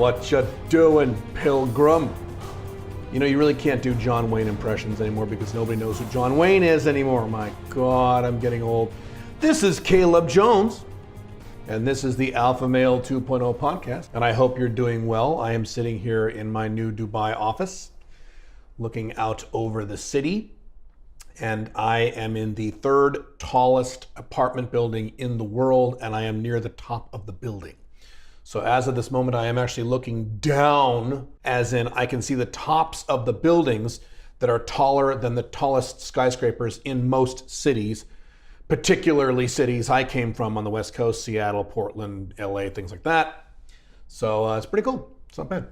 What you doing, Pilgrim? You know, you really can't do John Wayne impressions anymore because nobody knows who John Wayne is anymore. My God, I'm getting old. This is Caleb Jones, and this is the Alpha Male 2.0 podcast, and I hope you're doing well. I am sitting here in my new Dubai office, looking out over the city, and I am in the third tallest apartment building in the world, and I am near the top of the building. So as of this moment, I am actually looking down, as in I can see the tops of the buildings that are taller than the tallest skyscrapers in most cities, particularly cities I came from on the West Coast, Seattle, Portland, LA, things like that. So it's pretty cool. It's not bad.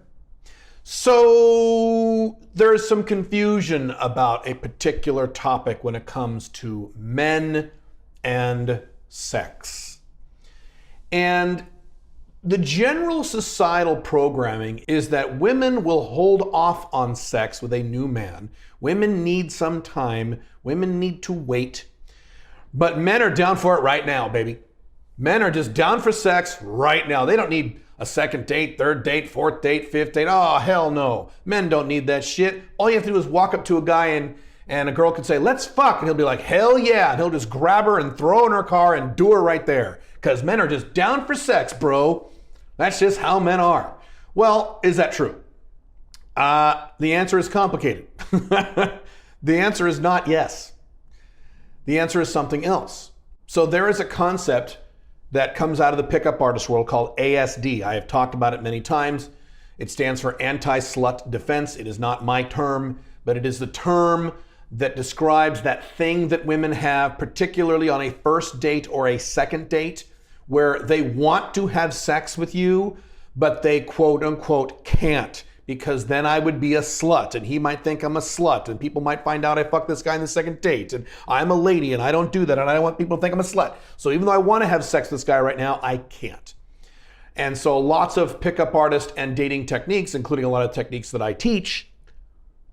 So there's some confusion about a particular topic when it comes to men and sex. And the general societal programming is that women will hold off on sex with a new man. Women need some time. Women need to wait. But men are down for it right now, baby. Men are just down for sex right now. They don't need a second date, third date, fourth date, fifth date. Oh, hell no. Men don't need that shit. All you have to do is walk up to a guy and a girl could say, let's fuck. And he'll be like, hell yeah. And he'll just grab her and throw her in her car and do her right there. Because men are just down for sex, bro. That's just how men are. Well, is that true? The answer is complicated. The answer is not yes. The answer is something else. So there is a concept that comes out of the pickup artist world called ASD. I have talked about it many times. It stands for Anti-Slut Defense. It is not my term, but it is the term that describes that thing that women have, particularly on a first date or a second date, where they want to have sex with you, but they quote unquote can't, because then I would be a slut and he might think I'm a slut and people might find out I fucked this guy in the second date and I'm a lady and I don't do that and I don't want people to think I'm a slut. So even though I want to have sex with this guy right now, I can't. And so lots of pickup artist and dating techniques, including a lot of techniques that I teach,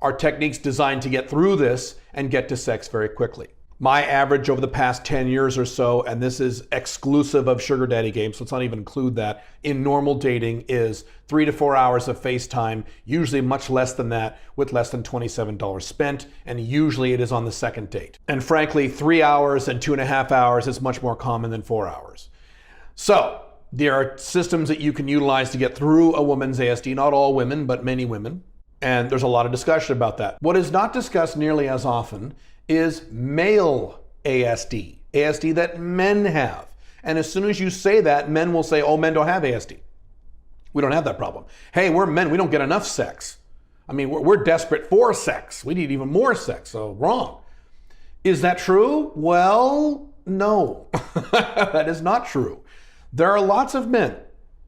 are techniques designed to get through this and get to sex very quickly. My average over the past 10 years or so, and this is exclusive of sugar daddy games, so let's not even include that, in normal dating is 3 to 4 hours of FaceTime, usually much less than that, with less than $27 spent, and usually it is on the second date. And frankly, 3 hours and 2.5 hours is much more common than 4 hours. So there are systems that you can utilize to get through a woman's ASD, not all women, but many women, and there's a lot of discussion about that. What is not discussed nearly as often is male ASD, ASD that men have. And as soon as you say that, men will say, oh, men don't have ASD. We don't have that problem. Hey, we're men, we don't get enough sex. I mean, we're desperate for sex. We need even more sex, so wrong. Is that true? Well, no, that is not true. There are lots of men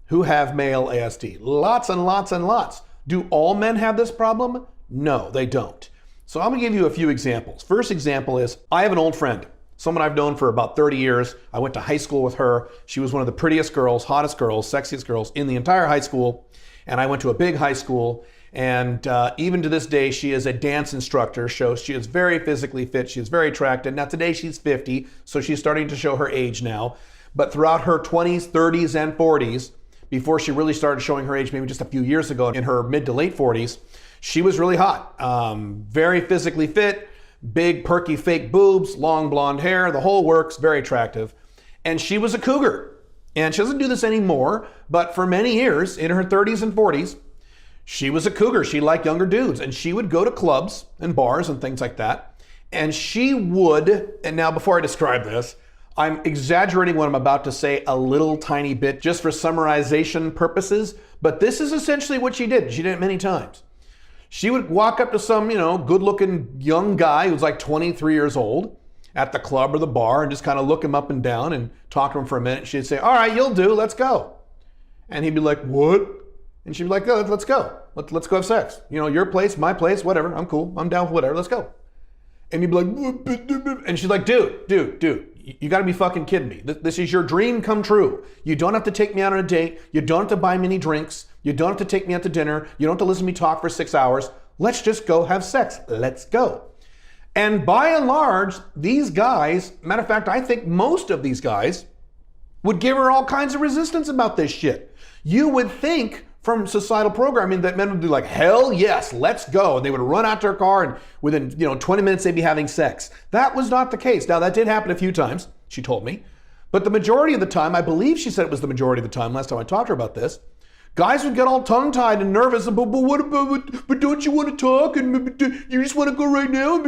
who have male ASD, lots and lots and lots. Do all men have this problem? No, they don't. So I'm gonna give you a few examples. First example is, I have an old friend, someone I've known for about 30 years. I went to high school with her. She was one of the prettiest girls, hottest girls, sexiest girls in the entire high school. And I went to a big high school. And even to this day, she is a dance instructor. So she is very physically fit. She is very attractive. Now today she's 50, so she's starting to show her age now. But throughout her 20s, 30s, and 40s, before she really started showing her age, maybe just a few years ago in her mid to late 40s, she was really hot, very physically fit, big perky fake boobs, long blonde hair, the whole works, very attractive. And she was a cougar. And she doesn't do this anymore, but for many years, in her 30s and 40s, she was a cougar. She liked younger dudes, and she would go to clubs and bars and things like that. And she would, and now before I describe this, I'm exaggerating what I'm about to say a little tiny bit just for summarization purposes, but this is essentially what she did. She did it many times. She would walk up to some, good-looking young guy who's like 23 years old at the club or the bar and just kind of look him up and down and talk to him for a minute. She'd say, all right, you'll do, let's go. And he'd be like, what? And she'd be like, oh, let's go. Let's go have sex. Your place, my place, whatever. I'm cool. I'm down for whatever. Let's go. And he'd be like, and she's like, dude, you gotta be fucking kidding me. This is your dream come true. You don't have to take me out on a date. You don't have to buy me any drinks. You don't have to take me out to dinner. You don't have to listen to me talk for 6 hours. Let's just go have sex. Let's go. And by and large, these guys, matter of fact, I think most of these guys would give her all kinds of resistance about this shit. You would think from societal programming that men would be like, hell yes, let's go. And they would run out to their car and within 20 minutes they'd be having sex. That was not the case. Now that did happen a few times, she told me. But the majority of the time, I believe she said it was the majority of the time last time I talked to her about this, guys would get all tongue-tied and nervous, but what about, but don't you want to talk? And you just want to go right now?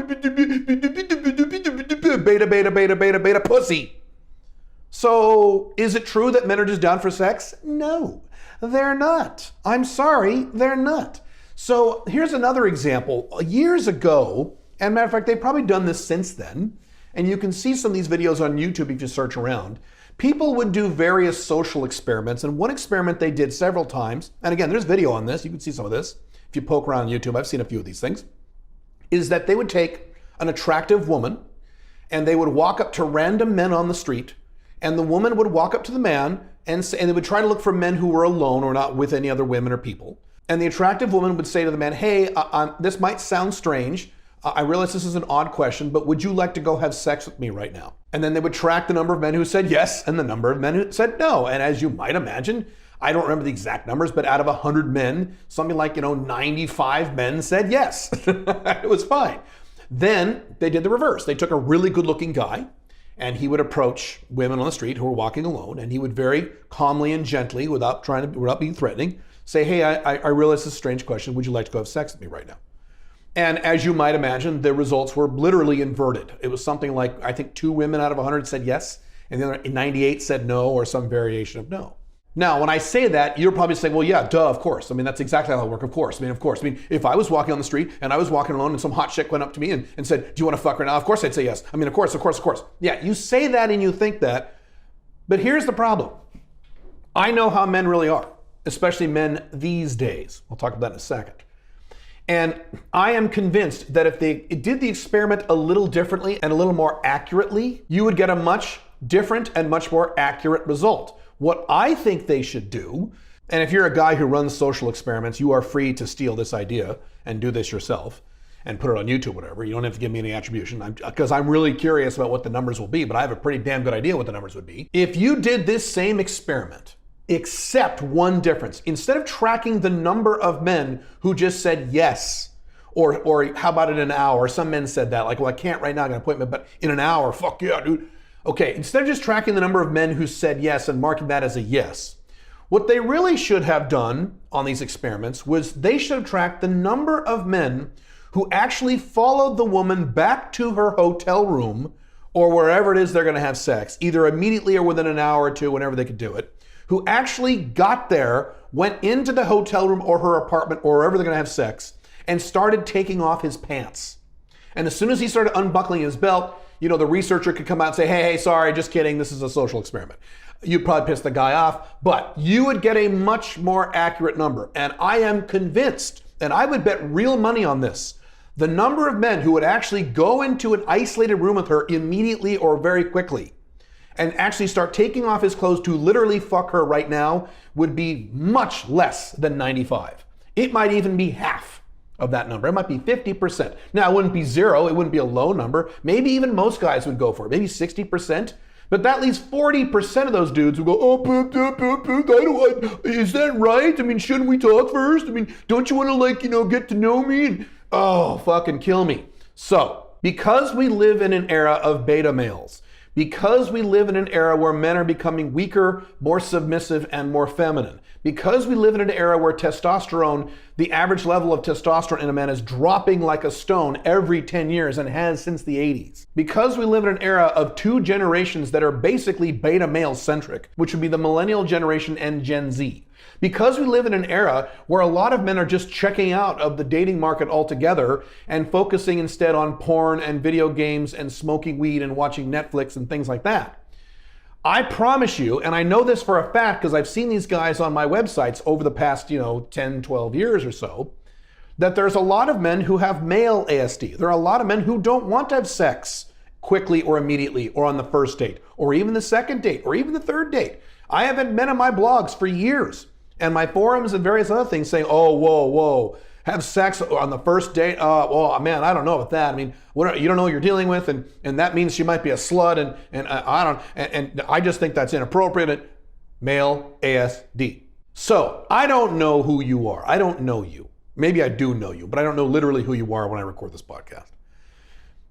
Beta pussy. So is it true that men are just down for sex? No, they're not. I'm sorry, they're not. So here's another example. Years ago, and matter of fact, they've probably done this since then, and you can see some of these videos on YouTube if you search around. People would do various social experiments, and one experiment they did several times, and again, there's video on this, you can see some of this. If you poke around YouTube, I've seen a few of these things, is that they would take an attractive woman, and they would walk up to random men on the street, and the woman would walk up to the man, and they would try to look for men who were alone or not with any other women or people. And the attractive woman would say to the man, hey, this might sound strange, I realize this is an odd question, but would you like to go have sex with me right now? And then they would track the number of men who said yes and the number of men who said no. And as you might imagine, I don't remember the exact numbers, but out of 100 men, something like, 95 men said yes. It was fine. Then they did the reverse. They took a really good looking guy and he would approach women on the street who were walking alone, and he would very calmly and gently, without being threatening, say, hey, I realize this is a strange question. Would you like to go have sex with me right now? And as you might imagine, the results were literally inverted. It was something like, I think 2 women out of 100 said yes, and the other 98 said no, or some variation of no. Now, when I say that, you're probably saying, well, yeah, duh, of course. I mean, that's exactly how it works, of course. I mean, if I was walking on the street and I was walking alone and some hot chick went up to me and said, do you want to fuck right now? Of course I'd say yes. I mean, of course. Yeah, you say that and you think that, but here's the problem. I know how men really are, especially men these days. We'll talk about that in a second. And I am convinced that if they did the experiment a little differently and a little more accurately, you would get a much different and much more accurate result. What I think they should do, and if you're a guy who runs social experiments, you are free to steal this idea and do this yourself and put it on YouTube, whatever. You don't have to give me any attribution because I'm really curious about what the numbers will be, but I have a pretty damn good idea what the numbers would be. If you did this same experiment, except one difference. Instead of tracking the number of men who just said yes, or how about in an hour? Some men said that, like, well, I can't right now, I got an appointment, but in an hour, fuck yeah, dude. Okay, instead of just tracking the number of men who said yes and marking that as a yes, what they really should have done on these experiments was they should have tracked the number of men who actually followed the woman back to her hotel room or wherever it is they're gonna have sex, either immediately or within an hour or two, whenever they could do it, who actually got there, went into the hotel room or her apartment or wherever they're gonna have sex, and started taking off his pants. And as soon as he started unbuckling his belt, the researcher could come out and say, hey, sorry, just kidding, this is a social experiment. You'd probably piss the guy off, but you would get a much more accurate number. And I am convinced, and I would bet real money on this, the number of men who would actually go into an isolated room with her immediately or very quickly and actually start taking off his clothes to literally fuck her right now would be much less than 95. It might even be half of that number. It might be 50%. Now, it wouldn't be zero. It wouldn't be a low number. Maybe even most guys would go for it. Maybe 60%. But that leaves 40% of those dudes who go, is that right? I mean, shouldn't we talk first? I mean, don't you want to get to know me? And, fucking kill me. So, because we live in an era of beta males, because we live in an era where men are becoming weaker, more submissive, and more feminine, because we live in an era where testosterone, the average level of testosterone in a man is dropping like a stone every 10 years and has since the 80s. Because we live in an era of 2 generations that are basically beta male centric, which would be the millennial generation and Gen Z. Because we live in an era where a lot of men are just checking out of the dating market altogether and focusing instead on porn and video games and smoking weed and watching Netflix and things like that. I promise you, and I know this for a fact because I've seen these guys on my websites over the past, 10, 12 years or so, that there's a lot of men who have male ASD. There are a lot of men who don't want to have sex quickly or immediately or on the first date or even the second date or even the third date. I have had men on my blogs for years and my forums and various other things saying, oh, whoa, have sex on the first date? Well, man, I don't know about that. I mean, you don't know what you're dealing with, and that means she might be a slut, and I just think that's inappropriate. Male ASD. So I don't know who you are. I don't know you. Maybe I do know you, but I don't know literally who you are when I record this podcast.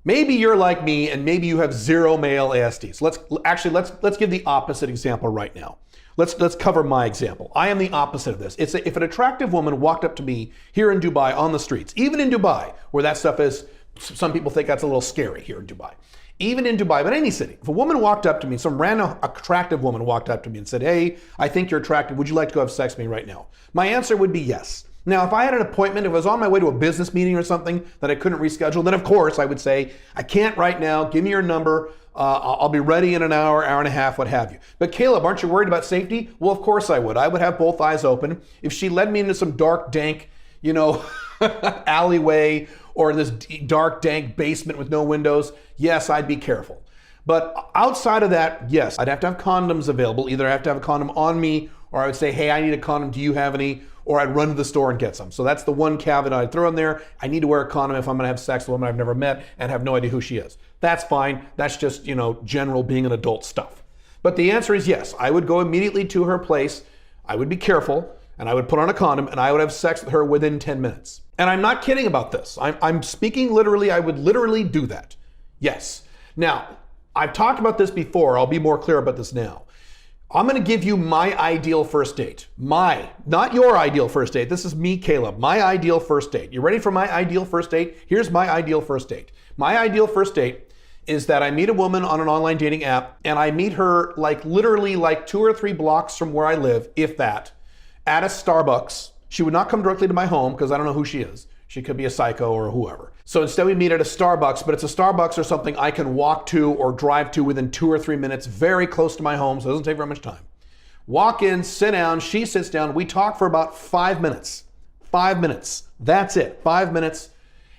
Maybe you're like me and maybe you have zero male ASDs. Let's give the opposite example right now. Let's cover my example. I am the opposite of this. If an attractive woman walked up to me here in Dubai on the streets, even in Dubai, where that stuff is, some people think that's a little scary here in Dubai. Even in Dubai, but any city, if a woman walked up to me, some random attractive woman walked up to me and said, "Hey, I think you're attractive. Would you like to go have sex with me right now?" My answer would be yes. Now, if I had an appointment, if I was on my way to a business meeting or something that I couldn't reschedule, then of course I would say, "I can't right now. Give me your number. I'll be ready in an hour, hour and a half, what have you." But Caleb, aren't you worried about safety? Well, of course I would. I would have both eyes open. If she led me into some dark, dank, alleyway or this dark, dank basement with no windows, yes, I'd be careful. But outside of that, yes, I'd have to have condoms available. Either I have to have a condom on me, or I would say, "Hey, I need a condom. Do you have any?" Or I'd run to the store and get some. So that's the one caveat I'd throw in there. I need to wear a condom if I'm gonna have sex with a woman I've never met and have no idea who she is. That's fine. That's just, general being an adult stuff. But the answer is yes. I would go immediately to her place. I would be careful and I would put on a condom and I would have sex with her within 10 minutes. And I'm not kidding about this. I'm speaking literally. I would literally do that. Yes. Now, I've talked about this before. I'll be more clear about this now. I'm going to give you my ideal first date. Not your ideal first date. This is me, Caleb. My ideal first date. You ready for my ideal first date? Here's my ideal first date. My ideal first date is that I meet a woman on an online dating app and I meet her literally 2 or 3 blocks from where I live, if that, at a Starbucks. She would not come directly to my home because I don't know who she is. She could be a psycho or whoever. So instead we meet at a Starbucks, but it's a Starbucks or something I can walk to or drive to within 2 or 3 minutes, very close to my home, so it doesn't take very much time. Walk in, sit down, she sits down, we talk for about 5 minutes. 5 minutes, that's it, 5 minutes.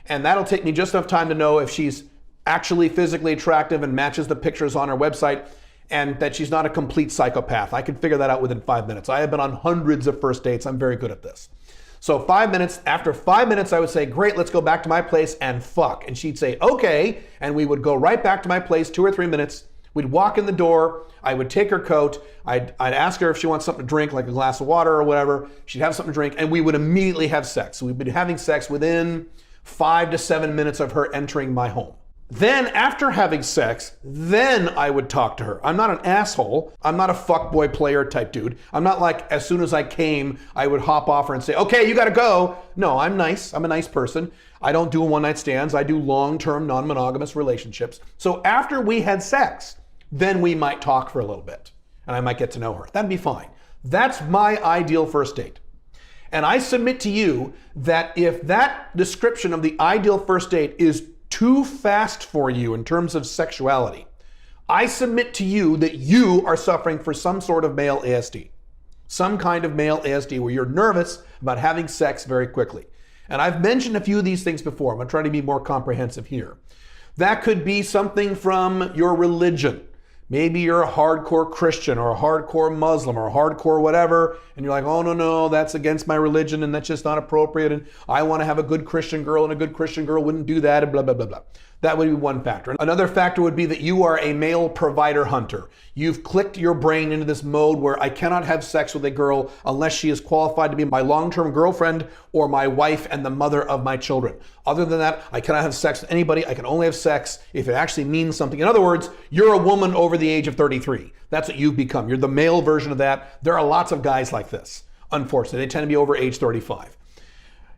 And that'll take me just enough time to know if she's actually physically attractive and matches the pictures on her website and that she's not a complete psychopath. I can figure that out within 5 minutes. I have been on hundreds of first dates, I'm very good at this. So 5 minutes, after 5 minutes, I would say, "Great, let's go back to my place and fuck." And she'd say, "Okay." And we would go right back to my place, 2 or 3 minutes. We'd walk in the door. I would take her coat. I'd ask her if she wants something to drink, like a glass of water or whatever. She'd have something to drink and we would immediately have sex. So we'd be having sex within 5 to 7 minutes of her entering my home. Then after having sex, then I would talk to her. I'm not an asshole. I'm not a fuckboy player type dude. I'm not like as soon as I came, I would hop off her and say, "Okay, you gotta go." No, I'm nice. I'm a nice person. I don't do one-night stands. I do long-term non-monogamous relationships. So after we had sex, then we might talk for a little bit and I might get to know her. That'd be fine. That's my ideal first date. And I submit to you that if that description of the ideal first date is too fast for you in terms of sexuality, I submit to you that you are suffering for some sort of male ASD. Some kind of male ASD where you're nervous about having sex very quickly. And I've mentioned a few of these things before. I'm going to try to be more comprehensive here. That could be something from your religion. Maybe you're a hardcore Christian or a hardcore Muslim or a hardcore whatever, and you're like, "Oh, no, that's against my religion and that's just not appropriate, and I want to have a good Christian girl and a good Christian girl wouldn't do that," and blah, blah, blah, blah. That would be one factor. Another factor would be that you are a male provider hunter. You've clicked your brain into this mode where I cannot have sex with a girl unless she is qualified to be my long-term girlfriend or my wife and the mother of my children. Other than that, I cannot have sex with anybody. I can only have sex if it actually means something. In other words, you're a woman over the age of 33. That's what you've become. You're the male version of that. There are lots of guys like this. Unfortunately, they tend to be over age 35.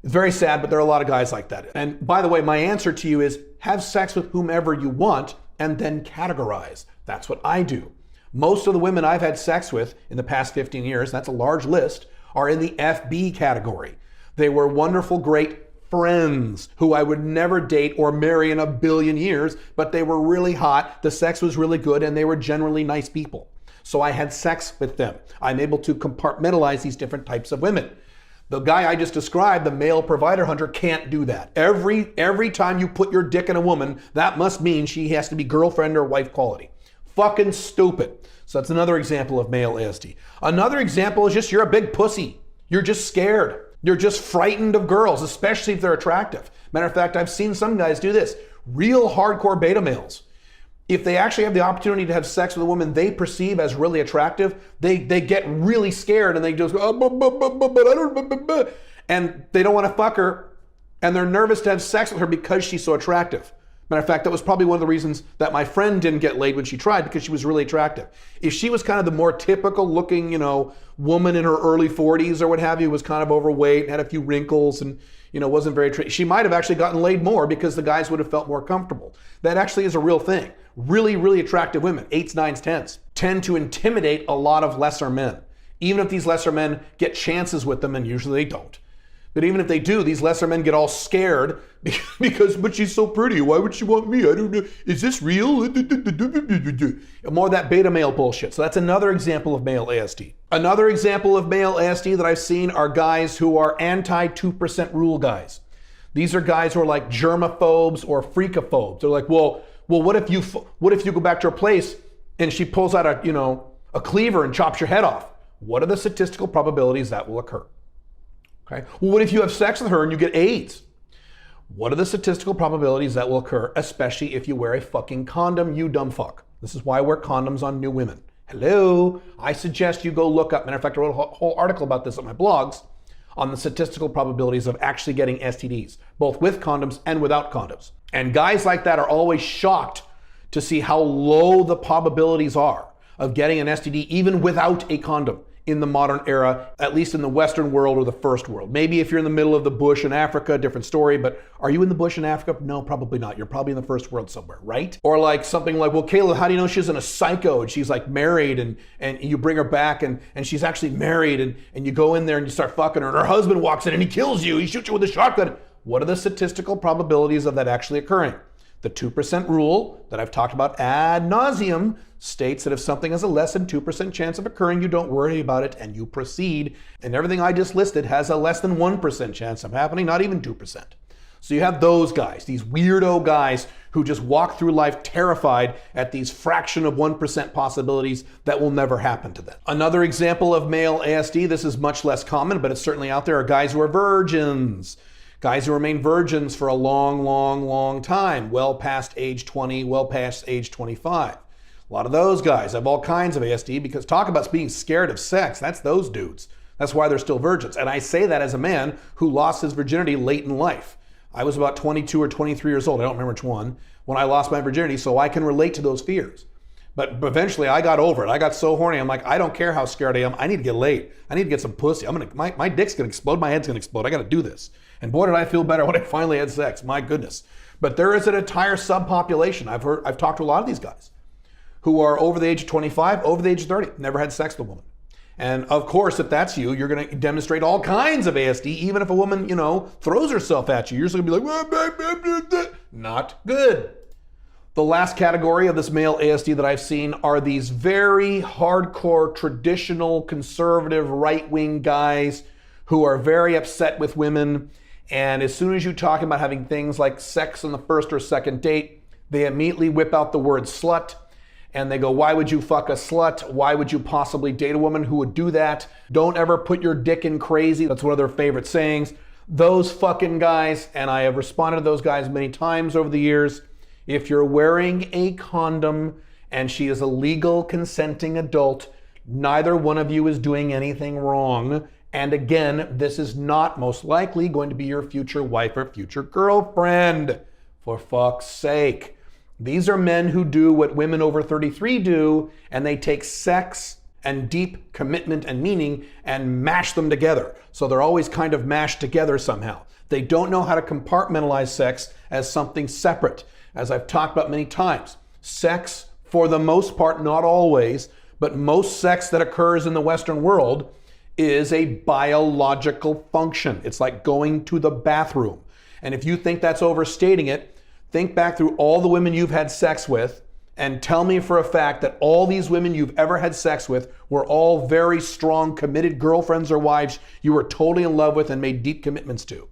It's very sad, but there are a lot of guys like that. And by the way, my answer to you is have sex with whomever you want and then categorize. That's what I do. Most of the women I've had sex with in the past 15 years, that's a large list, are in the FB category. They were wonderful, great friends who I would never date or marry in a billion years, but they were really hot, the sex was really good, and they were generally nice people. So I had sex with them. I'm able to compartmentalize these different types of women. The guy I just described, the male provider hunter, can't do that. Every time you put your dick in a woman, that must mean she has to be girlfriend or wife quality. Fucking stupid. So that's another example of male ASD. Another example is just you're a big pussy. You're just scared. You're just frightened of girls, especially if they're attractive. Matter of fact, I've seen some guys do this. Real hardcore beta males. if they actually have the opportunity to have sex with a woman they perceive as really attractive, they get really scared and they just go, oh, but I don't, and they don't want to fuck her, and they're nervous to have sex with her because she's so attractive. Matter of fact, that was probably one of the reasons that my friend didn't get laid when she tried, because she was really attractive. If she was kind of the more typical looking, woman in her early 40s or what have you, was kind of overweight and had a few wrinkles and, wasn't very, she might have actually gotten laid more because the guys would have felt more comfortable. That actually is a real thing. Really, really attractive women, 8s, 9s, 10s, tend to intimidate a lot of lesser men. Even if these lesser men get chances with them, and usually they don't. But even if they do, these lesser men get all scared because, but she's so pretty. Why would she want me? I don't know. Is this real? More of that beta male bullshit. So that's another example of male ASD. Another example of male ASD that I've seen are guys who are anti-2% rule guys. These are guys who are like germaphobes or freakophobes. They're like, well, what if you go back to her place and she pulls out a cleaver and chops your head off? What are the statistical probabilities that will occur? Okay. Well, what if you have sex with her and you get AIDS? What are the statistical probabilities that will occur, especially if you wear a fucking condom, you dumb fuck? This is why I wear condoms on new women. Hello. I suggest you go look up, matter of fact, I wrote a whole article about this on my blogs, on the statistical probabilities of actually getting STDs, both with condoms and without condoms. And guys like that are always shocked to see how low the probabilities are of getting an STD even without a condom in the modern era, at least in the Western world or the first world. Maybe if you're in the middle of the bush in Africa, different story, but are you in the bush in Africa? No, probably not. You're probably in the first world somewhere, right? Or like something like, well, Kayla, how do you know she isn't a psycho and she's like married and you bring her back and she's actually married and you go in there and you start fucking her and her husband walks in and he kills you, he shoots you with a shotgun. What are the statistical probabilities of that actually occurring? The 2% rule that I've talked about ad nauseum states that if something has a less than 2% chance of occurring, you don't worry about it and you proceed. And everything I just listed has a less than 1% chance of happening, not even 2%. So you have those guys, these weirdo guys who just walk through life terrified at these fraction of 1% possibilities that will never happen to them. Another example of male ASD, this is much less common, but it's certainly out there, are guys who are virgins. Guys who remain virgins for a long, long, long time, well past age 20, well past age 25. A lot of those guys have all kinds of ASD because talk about being scared of sex, that's those dudes. That's why they're still virgins. And I say that as a man who lost his virginity late in life. I was about 22 or 23 years old, I don't remember which one, when I lost my virginity, so I can relate to those fears. But eventually I got over it. I got so horny, I'm like, I don't care how scared I am, I need to get laid. I need to get some pussy. My dick's gonna explode, my head's gonna explode, I gotta do this. And boy, did I feel better when I finally had sex, my goodness. But there is an entire subpopulation, I've talked to a lot of these guys, who are over the age of 25, over the age of 30, never had sex with a woman. And of course, if that's you, you're gonna demonstrate all kinds of ASD, even if a woman, throws herself at you. You're just gonna be like, not good. The last category of this male ASD that I've seen are these very hardcore, traditional, conservative, right-wing guys who are very upset with women. And as soon as you talk about having things like sex on the first or second date, they immediately whip out the word slut. And they go, why would you fuck a slut? Why would you possibly date a woman who would do that? Don't ever put your dick in crazy. That's one of their favorite sayings. Those fucking guys, and I have responded to those guys many times over the years. If you're wearing a condom and she is a legal consenting adult, neither one of you is doing anything wrong. And again, this is not most likely going to be your future wife or future girlfriend. For fuck's sake. These are men who do what women over 33 do, and they take sex and deep commitment and meaning and mash them together. So they're always kind of mashed together somehow. They don't know how to compartmentalize sex as something separate. As I've talked about many times, sex, for the most part, not always, but most sex that occurs in the Western world is a biological function. It's like going to the bathroom. And if you think that's overstating it, think back through all the women you've had sex with and tell me for a fact that all these women you've ever had sex with were all very strong, committed girlfriends or wives you were totally in love with and made deep commitments to.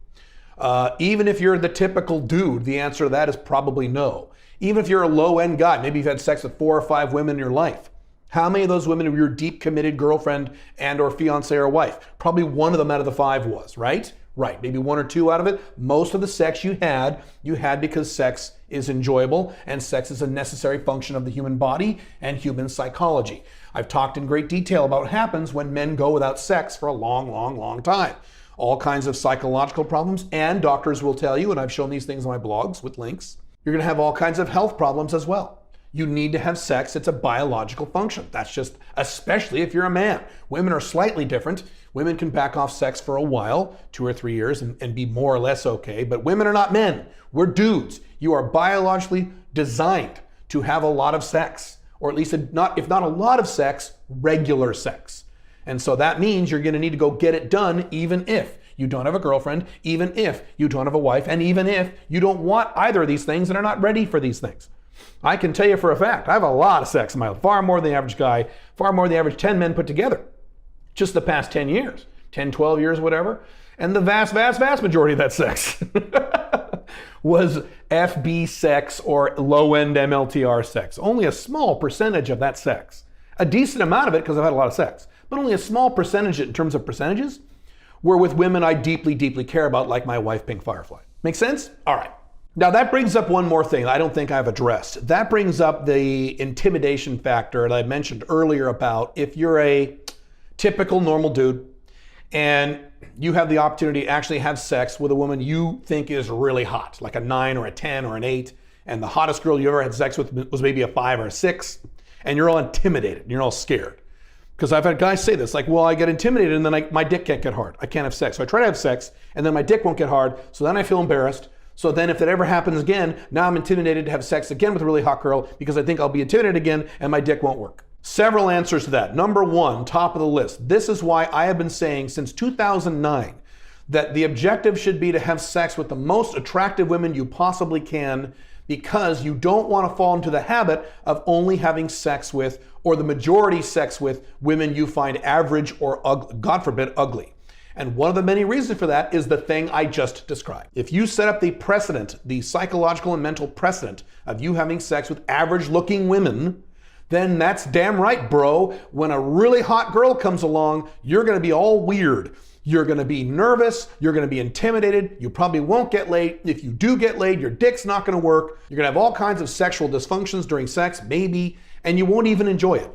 Even if you're the typical dude, the answer to that is probably no. Even if you're a low-end guy, maybe you've had sex with 4 or 5 women in your life. How many of those women were your deep committed girlfriend and or fiance or wife? Probably one of them out of the 5 was, right? Right, maybe one or two out of it. Most of the sex you had because sex is enjoyable and sex is a necessary function of the human body and human psychology. I've talked in great detail about what happens when men go without sex for a long, long, long time. All kinds of psychological problems, and doctors will tell you, and I've shown these things on my blogs with links, you're gonna have all kinds of health problems as well. You need to have sex. It's a biological function. That's just, especially if you're a man. Women are slightly different. Women can back off sex for a while, 2 or 3 years, and be more or less okay. But women are not men. We're dudes. You are biologically designed to have a lot of sex, or at least if not a lot of sex, regular sex. And so that means you're going to need to go get it done, even if you don't have a girlfriend, even if you don't have a wife, and even if you don't want either of these things and are not ready for these things. I can tell you for a fact, I have a lot of sex in my life, far more than the average guy, far more than the average 10 men put together. Just the past 10 years, 10, 12 years, whatever. And the vast, vast, vast majority of that sex was FB sex or low-end MLTR sex. Only a small percentage of that sex. A decent amount of it, because I've had a lot of sex, but only a small percentage in terms of percentages were with women I deeply, deeply care about, like my wife, Pink Firefly. Make sense? All right. Now that brings up one more thing I don't think I've addressed. That brings up the intimidation factor that I mentioned earlier about if you're a typical normal dude and you have the opportunity to actually have sex with a woman you think is really hot, like a 9 or a 10 or an 8, and the hottest girl you ever had sex with was maybe a 5 or a 6, and you're all intimidated, you're all scared. Because I've had guys say this, like, well, I get intimidated and then my dick can't get hard. I can't have sex. So I try to have sex and then my dick won't get hard, so then I feel embarrassed. So then if that ever happens again, now I'm intimidated to have sex again with a really hot girl because I think I'll be intimidated again and my dick won't work. Several answers to that. Number one, top of the list. This is why I have been saying since 2009 that the objective should be to have sex with the most attractive women you possibly can, because you don't want to fall into the habit of only having sex with, or the majority sex with, women you find average or, God forbid, ugly. And one of the many reasons for that is the thing I just described. If you set up the precedent, the psychological and mental precedent of you having sex with average looking women, then that's damn right, bro. When a really hot girl comes along, you're gonna be all weird. You're gonna be nervous, you're gonna be intimidated, you probably won't get laid. If you do get laid, your dick's not gonna work. You're gonna have all kinds of sexual dysfunctions during sex, maybe, and you won't even enjoy it.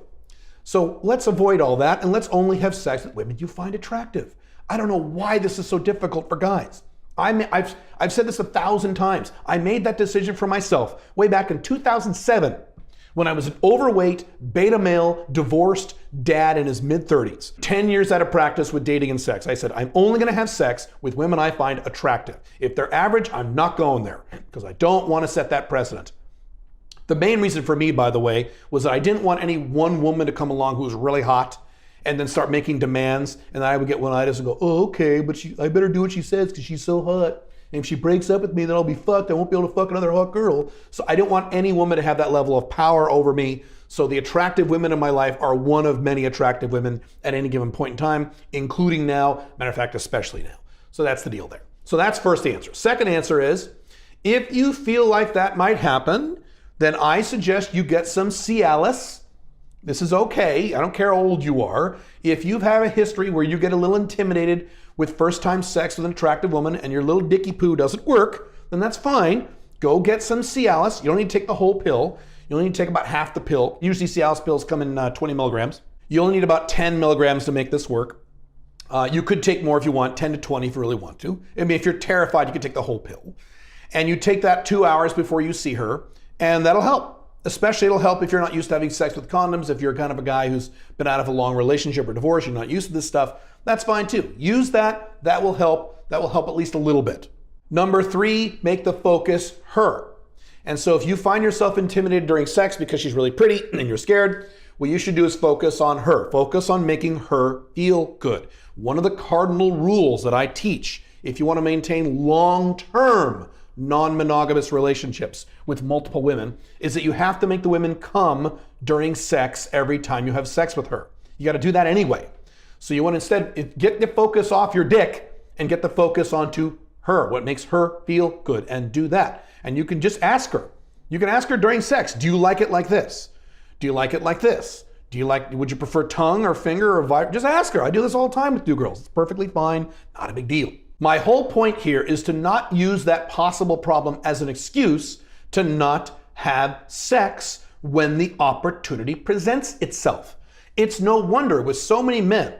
So let's avoid all that and let's only have sex with women you find attractive. I don't know why this is so difficult for guys. I've said this 1,000 times. I made that decision for myself way back in 2007 when I was an overweight, beta male, divorced dad in his mid-30s. 10 years out of practice with dating and sex. I said, I'm only gonna have sex with women I find attractive. If they're average, I'm not going there because I don't wanna set that precedent. The main reason for me, by the way, was that I didn't want any one woman to come along who was really hot and then start making demands, and I would get one-itis and go, oh, okay, but I better do what she says because she's so hot. And if she breaks up with me, then I'll be fucked. I won't be able to fuck another hot girl. So I didn't want any woman to have that level of power over me. So the attractive women in my life are one of many attractive women at any given point in time, including now, matter of fact, especially now. So that's the deal there. So that's first answer. Second answer is, if you feel like that might happen, then I suggest you get some Cialis. This is okay. I don't care how old you are. If you have a history where you get a little intimidated with first-time sex with an attractive woman and your little dicky poo doesn't work, then that's fine. Go get some Cialis. You don't need to take the whole pill. You only need to take about half the pill. Usually Cialis pills come in 20 milligrams. You only need about 10 milligrams to make this work. You could take more if you want, 10 to 20 if you really want to. I mean, if you're terrified, you could take the whole pill. And you take that 2 hours before you see her, and that'll help. Especially it'll help if you're not used to having sex with condoms, if you're kind of a guy who's been out of a long relationship or divorce, you're not used to this stuff, that's fine too. Use that, that will help at least a little bit. Number 3, make the focus her. And so if you find yourself intimidated during sex because she's really pretty and you're scared, what you should do is focus on her. Focus on making her feel good. One of the cardinal rules that I teach, if you want to maintain long-term non-monogamous relationships with multiple women, is that you have to make the women come during sex every time you have sex with her. You got to do that anyway. So you want to instead get the focus off your dick and get the focus onto her, what makes her feel good, and do that. And you can just ask her. You can ask her during sex, do you like it like this? Do you like it like this? Would you prefer tongue or finger or vibe? Just ask her. I do this all the time with new girls. It's perfectly fine, not a big deal. My whole point here is to not use that possible problem as an excuse to not have sex when the opportunity presents itself. It's no wonder with so many men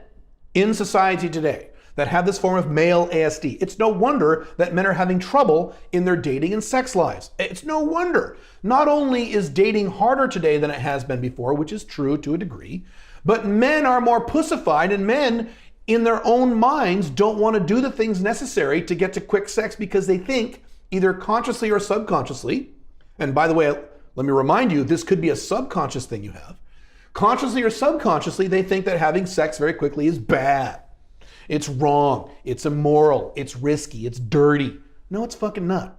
in society today that have this form of male ASD, it's no wonder that men are having trouble in their dating and sex lives. It's no wonder. Not only is dating harder today than it has been before, which is true to a degree, but men are more pussified, and men in their own minds don't want to do the things necessary to get to quick sex because they think, either consciously or subconsciously, and by the way, let me remind you, this could be a subconscious thing you have. Consciously or subconsciously, they think that having sex very quickly is bad. It's wrong, it's immoral, it's risky, it's dirty. No, it's fucking not.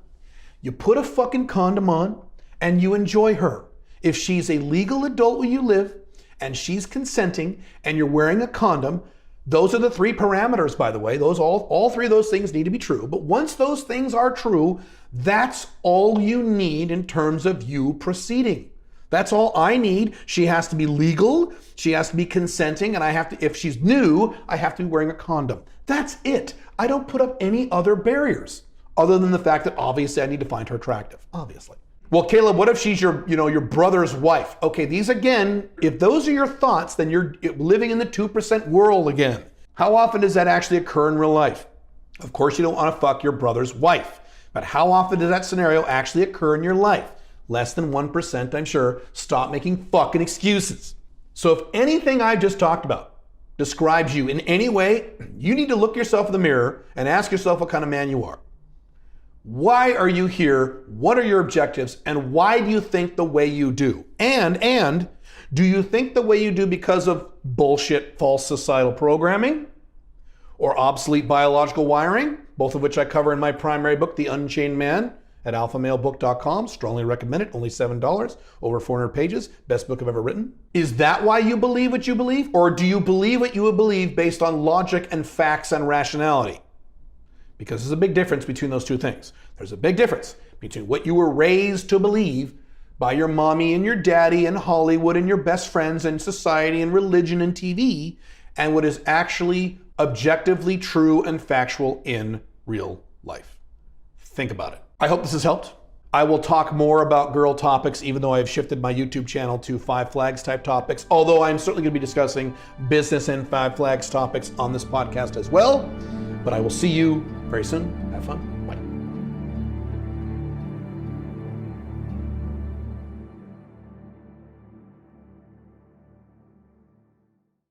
You put a fucking condom on and you enjoy her. If she's a legal adult where you live and she's consenting and you're wearing a condom, those are the three parameters, by the way. All three of those things need to be true. But once those things are true, that's all you need in terms of you proceeding. That's all I need. She has to be legal, she has to be consenting, and if she's new, I have to be wearing a condom. That's it. I don't put up any other barriers other than the fact that obviously I need to find her attractive, obviously. Well, Caleb, what if she's your brother's wife? Okay, these again, if those are your thoughts, then you're living in the 2% world again. How often does that actually occur in real life? Of course, you don't want to fuck your brother's wife, but how often does that scenario actually occur in your life? Less than 1%, I'm sure. Stop making fucking excuses. So if anything I've just talked about describes you in any way, you need to look yourself in the mirror and ask yourself what kind of man you are. Why are you here? What are your objectives? And why do you think the way you do? And do you think the way you do because of bullshit, false societal programming or obsolete biological wiring, both of which I cover in my primary book, The Unchained Man, at alphamalebook.com. Strongly recommend it. Only $7, over 400 pages. Best book I've ever written. Is that why you believe what you believe? Or do you believe what you would believe based on logic and facts and rationality? Because there's a big difference between those two things. There's a big difference between what you were raised to believe by your mommy and your daddy and Hollywood and your best friends and society and religion and TV, and what is actually objectively true and factual in real life. Think about it. I hope this has helped. I will talk more about girl topics, even though I've shifted my YouTube channel to Five Flags type topics, although I'm certainly going to be discussing business and Five Flags topics on this podcast as well. But I will see you very soon. Have fun.